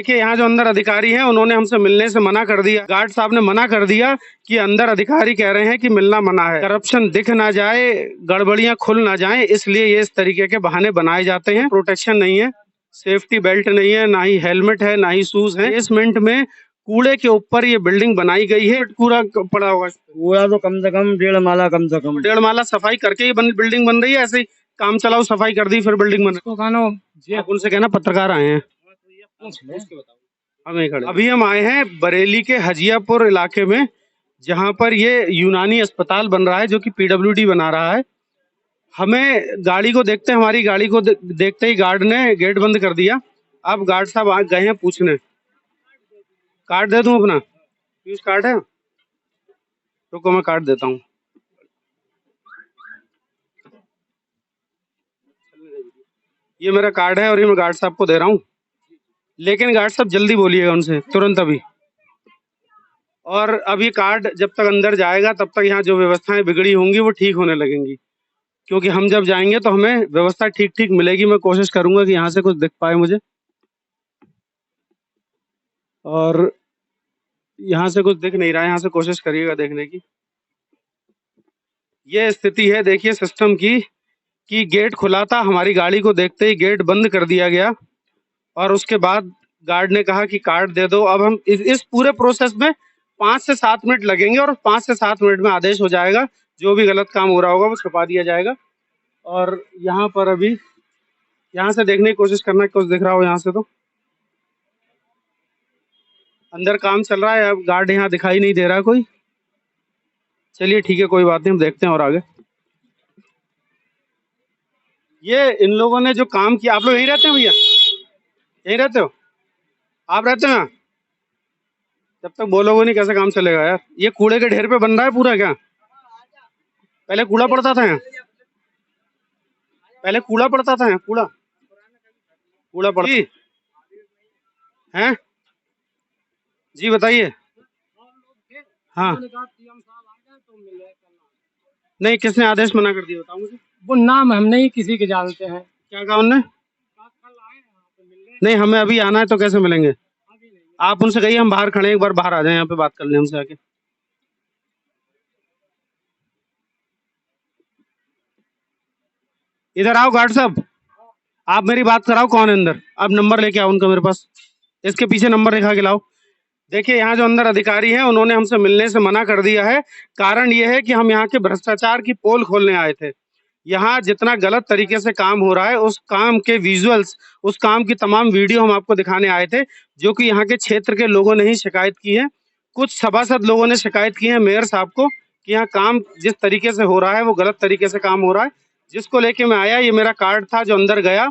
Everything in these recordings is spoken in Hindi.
देखिए यहाँ जो अंदर अधिकारी हैं उन्होंने हमसे मिलने से मना कर दिया। गार्ड साहब ने मना कर दिया कि अंदर अधिकारी कह रहे हैं कि मिलना मना है। करप्शन दिख ना जाए, गड़बड़ियां खुल ना जाएं, इसलिए ये इस तरीके के बहाने बनाए जाते हैं। प्रोटेक्शन नहीं है, सेफ्टी बेल्ट नहीं है, ना ही हेलमेट है, ना ही शूज है। बेसमेंट में कूड़े के ऊपर ये बिल्डिंग बनाई गई है। पूरा पड़ा होगा, कूड़ा तो कम से कम 1.5 माला, कम से कम 1.5 माला सफाई करके ही बिल्डिंग बन रही है। ऐसे ही काम चलाओ, सफाई कर दी फिर बिल्डिंग बन रही है। आप उनसे कहना पत्रकार आए हैं, हम नहीं खड़े। अभी हम आए हैं बरेली के हजियापुर इलाके में, जहां पर ये यूनानी अस्पताल बन रहा है जो कि पीडब्ल्यूडी बना रहा है। हमें गाड़ी को देखते, हमारी गाड़ी को देखते ही गार्ड ने गेट बंद कर दिया। अब गार्ड साहब आ गए हैं पूछने। कार्ड दे दूं अपना? यूज कार्ड है, रुको मैं कार्ड देता हूँ। ये मेरा कार्ड है और ये मैं गार्ड साहब को दे रहा हूँ, लेकिन गार्ड साहब जल्दी बोलिएगा उनसे तुरंत अभी। और अब ये कार्ड जब तक अंदर जाएगा तब तक यहाँ जो व्यवस्थाएं बिगड़ी होंगी वो ठीक होने लगेंगी, क्योंकि हम जब जाएंगे तो हमें व्यवस्था ठीक ठीक मिलेगी। मैं कोशिश करूंगा कि यहाँ से कुछ दिख पाए मुझे, और यहाँ से कुछ दिख नहीं रहा है। यहाँ से कोशिश करिएगा देखने की। ये स्थिति है देखिए सिस्टम की, कि गेट खुला था, हमारी गाड़ी को देखते ही गेट बंद कर दिया गया और उसके बाद गार्ड ने कहा कि कार्ड दे दो। अब हम इस पूरे प्रोसेस में 5 से 7 मिनट लगेंगे और 5 से 7 मिनट में आदेश हो जाएगा। जो भी गलत काम हो रहा होगा वो छुपा दिया जाएगा। और यहाँ पर अभी यहाँ से देखने की कोशिश करना कुछ दिख रहा हो। यहाँ से तो अंदर काम चल रहा है, अब गार्ड यहाँ दिखाई नहीं दे रहा कोई। चलिए ठीक है, कोई बात नहीं, हम देखते हैं और आगे। ये इन लोगों ने जो काम किया, आप लोग यहीं रहते हैं भैया? यहीं रहते हो आप? रहते हैं? जब तक बोलोगे नहीं कैसे काम चलेगा यार। ये कूड़े के ढेर पे बन रहा है पूरा क्या? पहले कूड़ा पड़ता था यहाँ, पहले कूड़ा पड़ता था यहाँ, कूड़ा कूड़ा पड़ता है। जी बताइए। हाँ नहीं, किसने आदेश मना कर दिया बताओ मुझे। वो नाम हम नहीं किसी के जानते हैं। क्या कहा उनने? नहीं, हमें अभी आना है तो कैसे मिलेंगे? आप उनसे कहिए हम बाहर खड़े हैं, एक बार बाहर आ जाए, यहाँ पे बात कर लें हमसे आके। इधर आओ गार्ड साहब, आप मेरी बात कराओ। कौन है अंदर? आप नंबर लेके आओ उनका मेरे पास, इसके पीछे नंबर लिखा के लाओ। देखिए यहाँ जो अंदर अधिकारी हैं उन्होंने हमसे मिलने से मना कर दिया है। कारण ये है कि हम यहाँ के भ्रष्टाचार की पोल खोलने आए थे। यहाँ जितना गलत तरीके से काम हो रहा है उस काम के विजुअल्स, उस काम की तमाम वीडियो हम आपको दिखाने आए थे, जो कि यहाँ के क्षेत्र के लोगों ने ही शिकायत की है। कुछ सभासद लोगों ने शिकायत की है मेयर साहब को कि यहाँ काम जिस तरीके से हो रहा है वो गलत तरीके से काम हो रहा है, जिसको लेके मैं आया। ये मेरा कार्ड था जो अंदर गया,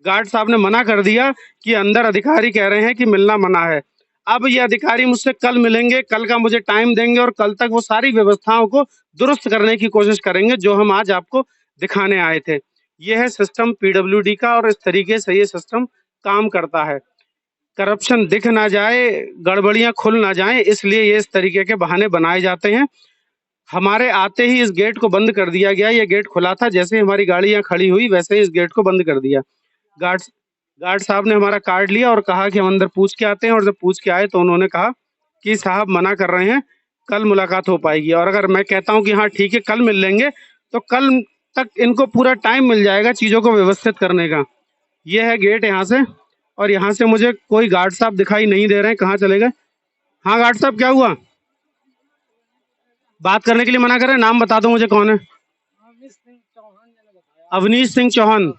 गार्ड साहब ने मना कर दिया कि अंदर अधिकारी कह रहे हैं कि मिलना मना है। अब ये अधिकारी मुझसे कल मिलेंगे, कल का मुझे टाइम देंगे और कल तक वो सारी व्यवस्थाओं को दुरुस्त करने की कोशिश करेंगे जो हम आज आपको दिखाने आए थे। ये है सिस्टम पीडब्ल्यूडी का और इस तरीके से ये सिस्टम काम करता है। करप्शन दिख ना जाए, गड़बड़ियां खुल ना जाएं, इसलिए ये इस तरीके के बहाने बनाए जाते हैं। हमारे आते ही इस गेट को बंद कर दिया गया। ये गेट खुला था, जैसे ही हमारी गाड़ी यहाँ खड़ी हुई वैसे ही इस गेट को बंद कर दिया। गार्ड गार्ड साहब ने हमारा कार्ड लिया और कहा कि हम अंदर पूछ के आते हैं, और जब पूछ के आए तो उन्होंने कहा कि साहब मना कर रहे हैं, कल मुलाकात हो पाएगी। और अगर मैं कहता हूं कि हाँ ठीक है कल मिल लेंगे, तो कल तक इनको पूरा टाइम मिल जाएगा चीज़ों को व्यवस्थित करने का। ये है गेट यहाँ से, और यहाँ से मुझे कोई गार्ड साहब दिखाई नहीं दे रहे हैं, कहाँ चले गए? हाँ गार्ड साहब क्या हुआ? बात करने के लिए मना कर रहे हैं, नाम बता दो मुझे कौन है? अवनीश सिंह चौहान,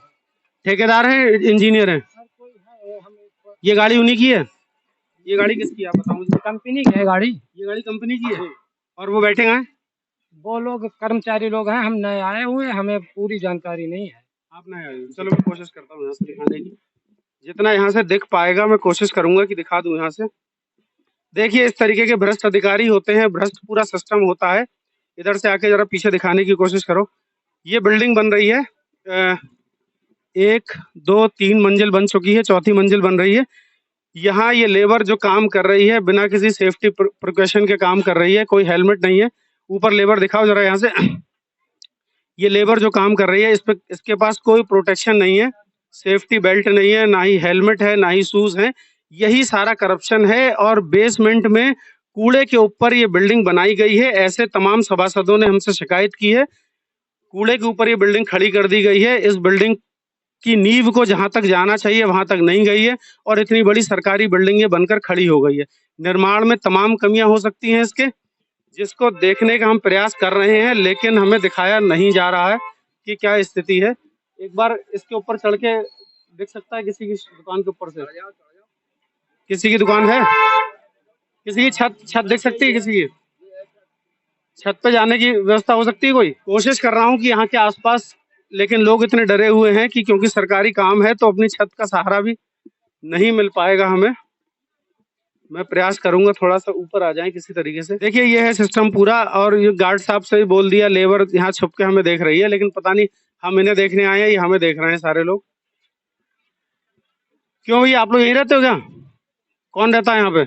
ठेकेदार हैं, इंजीनियर हैं? ये गाड़ी उन्हीं की है? ये गाड़ी किसकी है आप बताओ मुझे। कंपनी की है गाड़ी। ये गाड़ी कंपनी की है, और वो बैठे हैं? वो लोग कर्मचारी लोग हैं, हम नए आए हुए, हमें पूरी जानकारी नहीं है। आप नए आए हो? चलो मैं कोशिश करता हूँ यहाँ से दिखाने की, जितना यहाँ से दिख पाएगा मैं कोशिश करूंगा कि दिखा दूं यहाँ से। देखिए इस तरीके के भ्रष्ट अधिकारी होते हैं, भ्रष्ट पूरा सिस्टम होता है। इधर से आके जरा पीछे दिखाने की कोशिश करो। ये बिल्डिंग बन रही है, 1 2 3 मंजिल बन चुकी है, चौथी मंजिल बन रही है। यहाँ ये लेबर जो काम कर रही है बिना किसी सेफ्टी प्रिकॉशन के काम कर रही है, कोई हेलमेट नहीं है। ऊपर लेबर दिखाओ जरा यहाँ से। ये लेबर जो काम कर रही है इसके पास कोई प्रोटेक्शन नहीं है, सेफ्टी बेल्ट नहीं है, ना ही हेलमेट है, ना ही शूज है। यही सारा करप्शन है और बेसमेंट में कूड़े के ऊपर ये बिल्डिंग बनाई गई है। ऐसे तमाम सभासदों ने हमसे शिकायत की है। कूड़े के ऊपर ये बिल्डिंग खड़ी कर दी गई है। इस बिल्डिंग की नींव को जहां तक जाना चाहिए वहां तक नहीं गई है और इतनी बड़ी सरकारी बिल्डिंग ये बनकर खड़ी हो गई है। निर्माण में तमाम कमियां हो सकती हैं इसके, जिसको देखने का हम प्रयास कर रहे हैं, लेकिन हमें दिखाया नहीं जा रहा है कि क्या स्थिति है। एक बार इसके ऊपर चढ़ के देख सकता है किसी की दुकान के ऊपर से? किसी की दुकान है? किसी की छत छत देख सकती है? किसी की छत पे जाने की व्यवस्था हो सकती है? कोई कोशिश कर रहा हूँ कि यहाँ के आसपास, लेकिन लोग इतने डरे हुए हैं कि क्योंकि सरकारी काम है तो अपनी छत का सहारा भी नहीं मिल पाएगा हमें। मैं प्रयास करूंगा थोड़ा सा ऊपर आ जाए किसी तरीके से। देखिए ये है सिस्टम पूरा, और ये गार्ड साहब से भी बोल दिया, लेबर यहाँ छुप के हमें देख रही है, लेकिन पता नहीं हम इन्हें देखने आए हैं या हमें देख रहे हैं सारे लोग। क्यों भैया आप लोग यहीं रहते हो क्या? कौन रहता है यहाँ पे?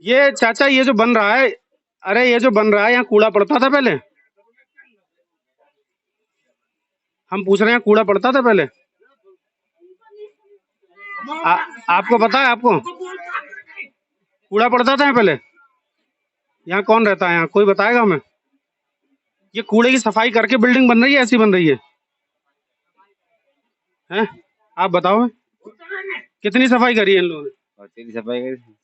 ये चाचा ये जो बन रहा है, अरे ये जो बन रहा है यहाँ कूड़ा पड़ता था पहले? हम पूछ रहे हैं कूड़ा पड़ता था पहले? आपको पता है? आपको कूड़ा पड़ता था यहाँ पहले? यहाँ कौन रहता है? यहाँ कोई बताएगा हमें? ये कूड़े की सफाई करके बिल्डिंग बन रही है, ऐसी बन रही है? हैं? आप बताओ कितनी सफाई करी है इन लोगों ने? और तेरी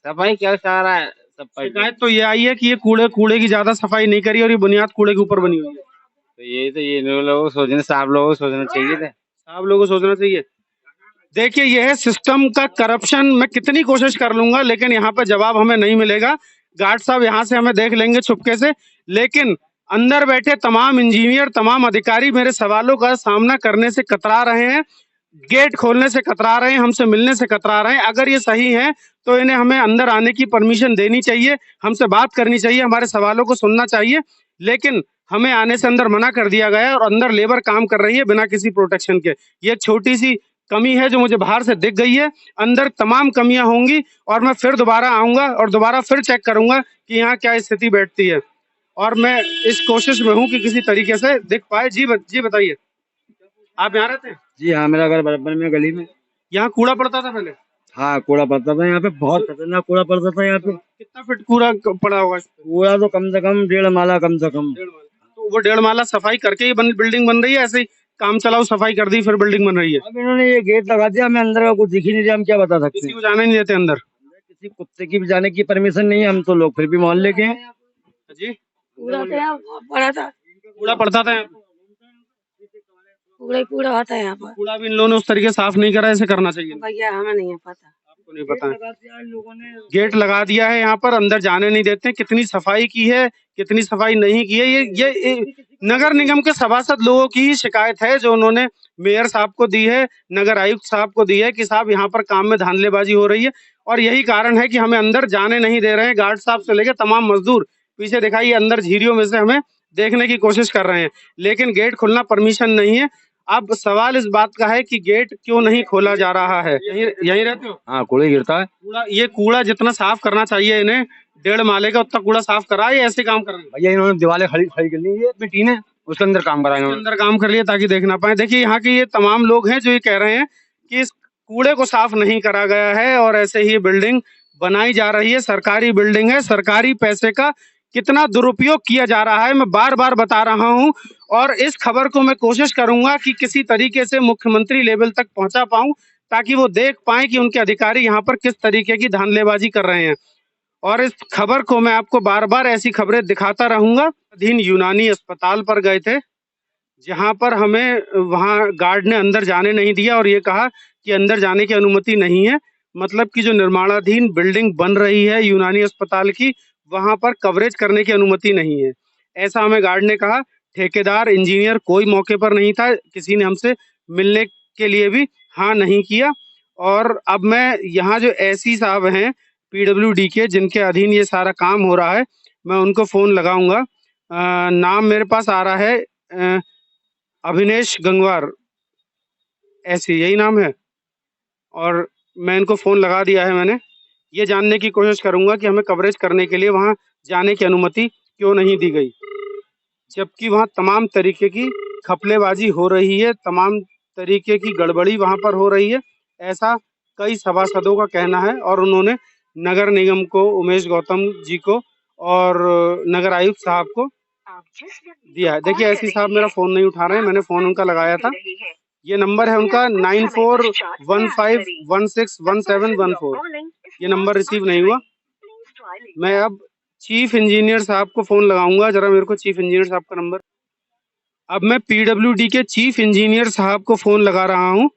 सफाई क्या सारा है सब शिकायत तो ये आई है कि ये कूड़े कूड़े की ज्यादा सफाई नहीं करी और ये बुनियाद कूड़े के ऊपर बनी हुई है। तो ये लोगों को सोचना, साहब लोगों को सोचना चाहिए था। आप लोगों को सोचना चाहिए। देखिए ये है सिस्टम का करप्शन। मैं कितनी कोशिश कर लूंगा लेकिन यहाँ पे जवाब हमें नहीं मिलेगा। गार्ड साहब यहाँ से हमें देख लेंगे छुपके से, लेकिन अंदर बैठे तमाम इंजीनियर, तमाम अधिकारी मेरे सवालों का सामना करने से कतरा रहे हैं, गेट खोलने से कतरा रहे हैं, हमसे मिलने से कतरा रहे हैं। अगर ये सही है तो इन्हें हमें अंदर आने की परमिशन देनी चाहिए, हमसे बात करनी चाहिए, हमारे सवालों को सुनना चाहिए। लेकिन हमें आने से अंदर मना कर दिया गया है और अंदर लेबर काम कर रही है बिना किसी प्रोटेक्शन के। ये एक छोटी सी कमी है जो मुझे बाहर से दिख गई है। अंदर तमाम कमियां होंगी और मैं फिर दोबारा आऊंगा और दोबारा फिर चेक करूंगा कि यहाँ क्या स्थिति बैठती है, और मैं इस कोशिश में हूँ कि किसी तरीके से दिख पाए। जी बताइए, आप यहाँ रहते हैं? जी हाँ, मेरा घर बराबर में गली में। यहाँ कूड़ा पड़ता था पहले? हाँ, कूड़ा पड़ता था यहाँ पे, बहुत खतरनाक कूड़ा पड़ता था यहाँ पे। कितना फीट कूड़ा पड़ा होगा? कूड़ा तो कम से कम 1.5 माला, कम से कम 1.5 माला। तो वो 1.5 माला सफाई करके ही बिल्डिंग बन रही है, ऐसे ही काम चलाओ सफाई कर दी फिर बिल्डिंग बन रही है? अब इन्होंने ये गेट लगा दिया, हमें अंदर का कुछ दिख ही नहीं रहा, हम क्या बता सकते किसी को जाने नहीं देते अंदर? किसी कुत्ते की भी जाने की परमिशन नहीं है, हम तो लोग फिर भी मोहल्ले के हैं। जी कूड़ा तो यहाँ पड़ा था, कूड़ा पड़ता था यहाँ? कूड़ा होता है यहाँ पर। कूड़ा भी इन लोगों ने उस तरीके साफ नहीं करा, ऐसे करना चाहिए। भैया हमें नहीं है पता। आपको नहीं पता है? गेट लगा दिया है यहाँ पर, अंदर जाने नहीं देते। कितनी सफाई की है, कितनी सफाई नहीं की है, ये नगर निगम के सभासद लोगों की ही शिकायत है जो उन्होंने मेयर साहब को दी है, नगर आयुक्त साहब को दी है कि साहब यहाँ पर काम में धांधलेबाजी हो रही है, और यही कारण है कि हमें अंदर जाने नहीं दे रहे हैं। गार्ड साहब से लेकर तमाम मजदूर पीछे दिखाइए अंदर झीरियों में से हमें देखने की कोशिश कर रहे हैं, लेकिन गेट खोलना परमिशन नहीं है। अब सवाल इस बात का है कि गेट क्यों नहीं खोला जा रहा है? यहीं रहते हो? हाँ, कूड़ा गिरता है। ये कूड़ा जितना साफ करना चाहिए इन्हें, 1.5 माले का उतना कूड़ा साफ करा, ये ऐसे काम कर रहे हैं? भैया इन्होंने दीवारें खड़ी खड़ी कर ली, ये टीन है, उसके अंदर काम करा इन्होंने। अंदर काम कर लिया ताकि देख ना पाए। देखिए यहाँ के ये तमाम लोग हैं जो ये कह रहे हैं कि इस कूड़े को साफ नहीं करा गया है और ऐसे ही बिल्डिंग बनाई जा रही है। सरकारी बिल्डिंग है, सरकारी पैसे का कितना दुरुपयोग किया जा रहा है मैं बार बार बता रहा हूं, और इस खबर को मैं कोशिश करूंगा कि किसी तरीके से मुख्यमंत्री लेवल तक पहुंचा पाऊं ताकि वो देख पाए कि उनके अधिकारी यहाँ पर किस तरीके की धांधलेबाजी कर रहे हैं। और इस खबर को मैं आपको बार बार ऐसी खबरें दिखाता रहूंगा। अधीन यूनानी अस्पताल पर गए थे जहां पर हमें वहां गार्ड ने अंदर जाने नहीं दिया और ये कहा कि अंदर जाने की अनुमति नहीं है, मतलब कि जो निर्माणाधीन बिल्डिंग बन रही है यूनानी अस्पताल की, वहां पर कवरेज करने की अनुमति नहीं है, ऐसा हमें गार्ड ने कहा। ठेकेदार इंजीनियर कोई मौके पर नहीं था, किसी ने हमसे मिलने के लिए भी हाँ नहीं किया। और अब मैं यहाँ जो एसी साहब हैं पीडब्ल्यूडी के, जिनके अधीन ये सारा काम हो रहा है, मैं उनको फोन लगाऊंगा। नाम मेरे पास आ रहा है अभिनेश गंगवार, ऐसे यही नाम है, और मैं इनको फोन लगा दिया है। मैंने ये जानने की कोशिश करूंगा कि हमें कवरेज करने के लिए वहां जाने की अनुमति क्यों नहीं दी गई, जबकि वहां तमाम तरीके की खपलेबाजी हो रही है, तमाम तरीके की गड़बड़ी वहां पर हो रही है। ऐसा कई सभासदों का कहना है और उन्होंने नगर निगम को, उमेश गौतम जी को और नगर आयुक्त साहब को दिया है। देखिए एसपी साहब मेरा फोन नहीं उठा रहे हैं, मैंने फोन उनका लगाया था। ये नंबर है उनका 9415161714। ये नंबर रिसीव नहीं हुआ। मैं अब चीफ इंजीनियर साहब को फोन लगाऊंगा, जरा मेरे को चीफ इंजीनियर साहब का नंबर। अब मैं पीडब्ल्यूडी के चीफ इंजीनियर साहब को फोन लगा रहा हूं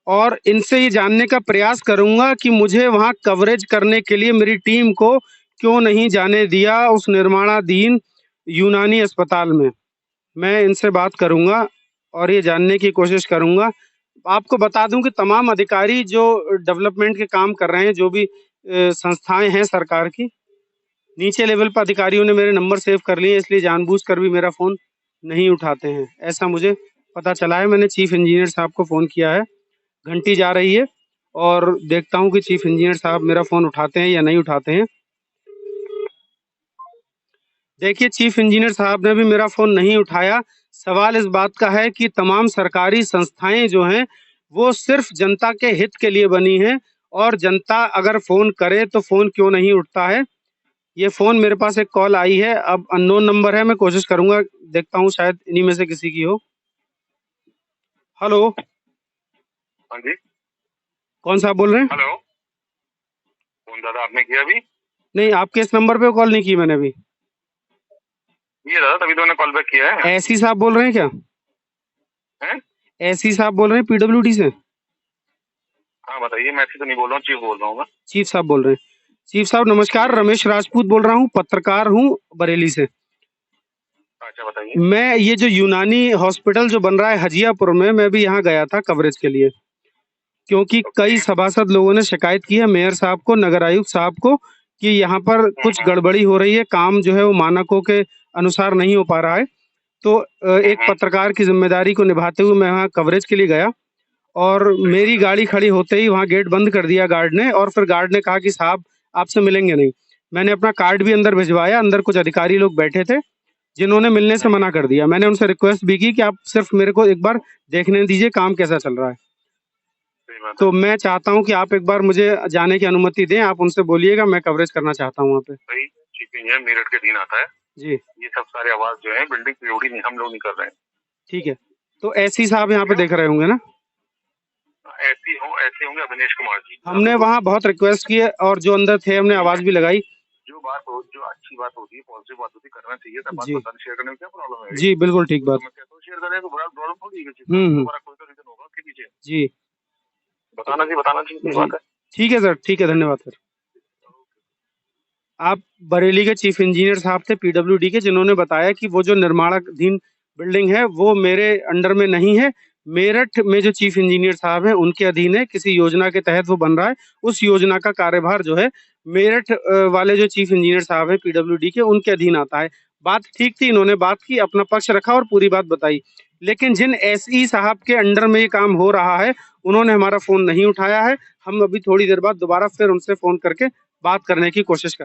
और इनसे ये जानने का प्रयास करूंगा कि मुझे वहां कवरेज करने के लिए मेरी टीम को क्यों नहीं जाने दिया उस निर्माणाधीन यूनानी अस्पताल में। मैं इनसे बात करूंगा और ये जानने की कोशिश करूंगा। आपको बता दूं कि तमाम अधिकारी जो डेवलपमेंट के काम कर रहे हैं, जो भी संस्थाएं हैं सरकार की, नीचे लेवल पर अधिकारियों ने मेरे नंबर सेव कर लिए, इसलिए जानबूझकर भी मेरा फोन नहीं उठाते हैं, ऐसा मुझे पता चला है। मैंने चीफ इंजीनियर साहब को फोन किया है, घंटी जा रही है और देखता हूं कि चीफ इंजीनियर साहब मेरा फोन उठाते हैं या नहीं उठाते हैं। देखिए चीफ इंजीनियर साहब ने भी मेरा फोन नहीं उठाया। सवाल इस बात का है कि तमाम सरकारी संस्थाएं जो हैं वो सिर्फ जनता के हित के लिए बनी हैं और जनता अगर फोन करे तो फोन क्यों नहीं उठता है। ये फोन मेरे पास एक कॉल आई है, अब अननोन नंबर है, मैं कोशिश करूंगा, देखता हूँ शायद इन्हीं में से किसी की हो। हेलो, हाँ जी, कौन साहब बोल रहे हैं? हेलो, फोन दादा आपने किया अभी? नहीं, आपके इस नंबर पे कॉल नहीं की मैंने अभी। ये दादा तभी तो मैंने कॉल बैक किया है। एसी साहब बोल रहे हैं क्या? हैं? एसी साहब बोल रहे हैं पीडब्ल्यूडी से? हाँ बताइए, मैं ऐसे तो नहीं बोल रहा हूँ, चीफ बोल रहा हूँ। चीफ साहब बोल रहे हैं। चीफ साहब नमस्कार, रमेश राजपूत बोल रहा हूँ, पत्रकार हूँ बरेली से। अच्छा बताइए। मैं ये जो यूनानी हॉस्पिटल जो बन रहा है हजियापुर में, मैं भी यहाँ गया था कवरेज के लिए, क्योंकि कई सभासद लोगों ने शिकायत की है मेयर साहब को, नगर आयुक्त साहब को, कि यहाँ पर कुछ गड़बड़ी हो रही है, काम जो है वो मानकों के अनुसार नहीं हो पा रहा है। तो एक पत्रकार की जिम्मेदारी को निभाते हुए मैं वहाँ कवरेज के लिए गया और मेरी गाड़ी खड़ी होते ही वहाँ गेट बंद कर दिया गार्ड ने, और फिर गार्ड ने कहा कि साहब आपसे मिलेंगे नहीं। मैंने अपना कार्ड भी अंदर भिजवाया, अंदर कुछ अधिकारी लोग बैठे थे जिन्होंने मिलने से मना कर दिया। मैंने उनसे रिक्वेस्ट भी की कि आप सिर्फ मेरे को एक बार देखने दीजिए काम कैसा चल रहा है। तो मैं चाहता हूं कि आप एक बार मुझे जाने की अनुमति दें, आप उनसे बोलिएगा, मैं कवरेज करना चाहता हूं वहाँ पे। भाई चीफ इंजीनियर मेरठ के दिन आता है जी, ये सब सारे आवाज जो है बिल्डिंग पीओडी नहीं, हम लोग नहीं कर रहे हैं। ठीक है, तो एसी साहब यहाँ पे देख रहे होंगे ना? ऐसे होंगे अविनेश कुमार जी। हमने वहाँ बहुत रिक्वेस्ट की है और जो अंदर थे हमने आवाज भी लगाई। जो अच्छी बात होती है, पॉजिटिव बात होती है, करना चाहिए। तब बात जी। शेयर करने में क्या प्रॉब्लम है? जी बिल्कुल ठीक बात। शेयर करें तो बड़ा प्रॉब्लम थोड़ी है। कोई तो रीजन होगा उसके पीछे। जी बताना चाहिए बात है। ठीक है सर, ठीक है, धन्यवाद सर। आप बरेली के चीफ इंजीनियर साहब थे पीडब्ल्यूडी के, जिन्होंने बताया कि वो जो निर्माणाधीन बिल्डिंग है वो मेरे अंडर में नहीं है, मेरठ में जो चीफ इंजीनियर साहब हैं उनके अधीन है, किसी योजना के तहत वो बन रहा है। उस योजना का कार्यभार जो है मेरठ वाले जो चीफ इंजीनियर साहब हैं पीडब्ल्यूडी के, उनके अधीन आता है। बात ठीक थी, इन्होंने बात की, अपना पक्ष रखा और पूरी बात बताई। लेकिन जिन एसई साहब के अंडर में ये काम हो रहा है उन्होंने हमारा फोन नहीं उठाया है। हम अभी थोड़ी देर बाद दोबारा फिर उनसे फोन करके बात करने की कोशिश करें।